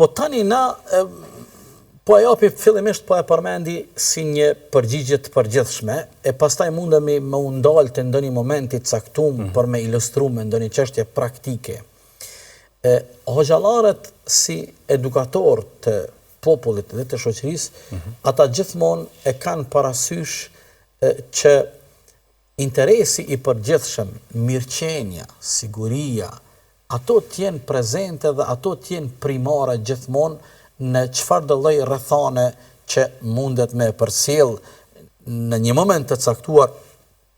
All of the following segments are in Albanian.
Po tani na po e japi fillimisht po e përmendi si një përgjigje të përgjithshme, e pastaj mundemi me u ndalë të ndonjë momenti të caktuar për me ilustru me ndonjë çështje praktike. Hoxhallarët si edukator të popullit dhe të shoqërisë, ata gjithmonë e kanë parasysh që interesi i përgjithshëm, mirëqenia, siguria, ato t'jenë prezente dhe ato t'jenë primare gjithmonë në çfarëdo lloj rrethane që mundet me përcjell në një moment të caktuar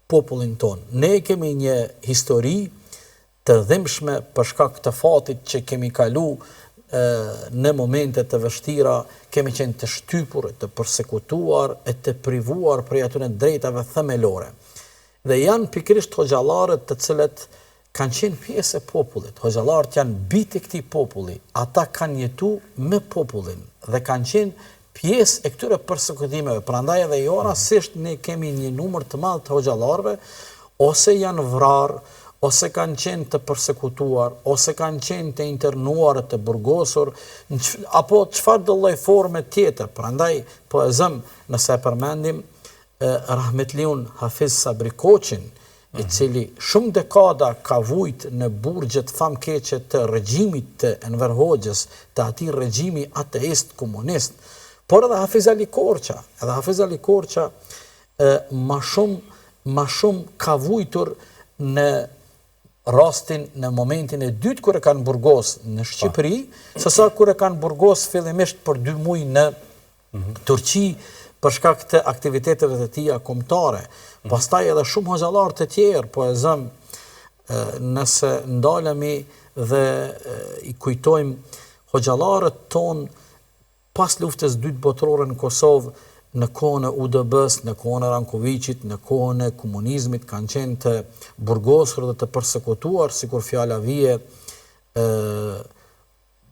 popullin ton. Ne kemi një histori të dhimbshme për shkak të fatit që kemi kalu në momente të vështira, kemi qenë të shtypur, të përsekutuar, e të privuar prej atyre drejtave themelore. Dhe janë pikërisht hoxhallarët të cilët kanë qenë pjesë e popullit. Hoxhallarët janë biti këtij populli. Ata kanë jetu me popullin dhe kanë qenë pjesë e këtyre përsekutimeve. Prandaj edhe jo rastisht ne kemi një numër të madh të hoxhallarëve, ose janë vrarë, ose kanë qenë të përsekutuar, ose kanë qenë të internuar, të burgosur, apo çfarëdo lloj forme tjetër. Prandaj po e zëm nëse e përmendim Rahmetliun Hafiz Sabri Koçin, i cili shumë dekada ka vujt në burgjet famkeqe të regjimit të Enver Hoxhës, të atij regjimi ateist komunist, por edhe Hafiz Ali Korça. Edhe Hafiz Ali Korça ma shumë ka vujtur në rastin, në momentin e dytë kur e kanë burgos në Shqipëri, sesa kur e kanë burgos fillimisht për 2 muaj në Turqi për shkak të aktiviteteve të tija kombëtare. Pastaj edhe shumë hoxhallarë të tjerë, po e zëm, nëse ndalemi dhe i kujtojmë hoxhallarët tonë pas luftës dytë botërore në Kosovë, në kohën e UDB-s, në kohën e Rankovićit, në kohën e komunizmit, kanë qenë të burgosur dhe të përsekutuar, sikur fjala vije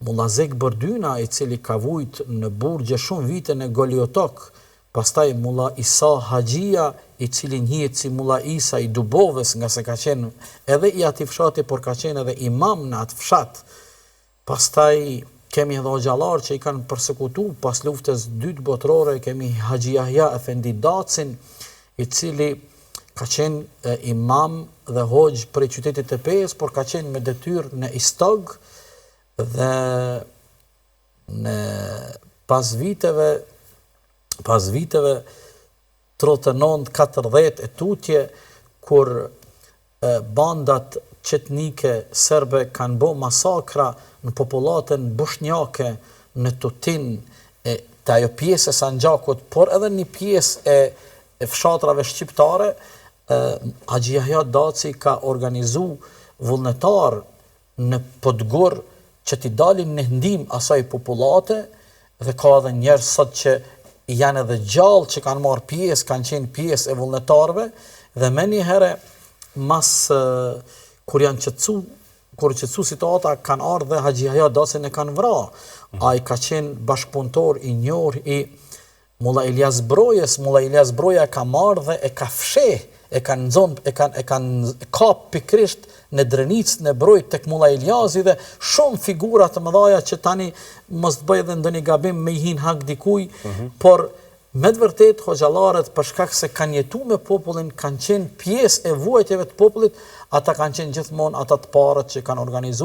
Mullazek Bërdyna, i cili ka vujt në burgje shumë vite në Goliotok, pastaj Mulla Isa Haxhia, i cili njihet si Mulla Isa i Dubovës, nga se ka qenë edhe i atij fshati, por ka qenë edhe imam në atë fshat. Pastaj kemi edhe hoxhallarë që i kanë përsekutuar pas luftës dytë botërore, kemi Haxhi Yahya Efendi Dacin, i cili ka qenë imam dhe hoxh për qytetit të Pes, por ka qenë me detyrë në Istog, dhe në pas viteve 39-40 e tutje, kur bandat qetnike serbe kanë bo masakra në popullatën bushnjake në Tutin, të ajo pjesë e Sanxhakut, por edhe një pjesë e fshatrave shqiptare, Haxhi Yahya Daci ka organizu vullnetar në Podgor që t'i dalin në ndim asaj popullate, dhe ka edhe njerëz sot që janë edhe gjallë që kanë marrë pjesë, kanë qenë pjesë e vullnetarëve, dhe me një herë mas kur qetësu situata, kanë ardhur dhe Haxhi Yahya Dacin e kanë vrarë. Ai ka qenë bashkëpunëtor i njohur i Mulla Ilyas Brojës. Mulla Ilyas Broja ka marrë dhe e ka fsheh, e kanë kap pikrisht në Drenicë, në Brojë tek Mulla Ilyasi, dhe shumë figura të mëdha që tani mos të bëj edhe ndonjë gabim me i hin hak dikuj, por me të vërtet hoxhallarët për shkak se kanë jetuar me popullin, kanë qenë pjesë e vuajtjeve të popullit, ata kanë qenë gjithmonë ata të parët që kanë organizuar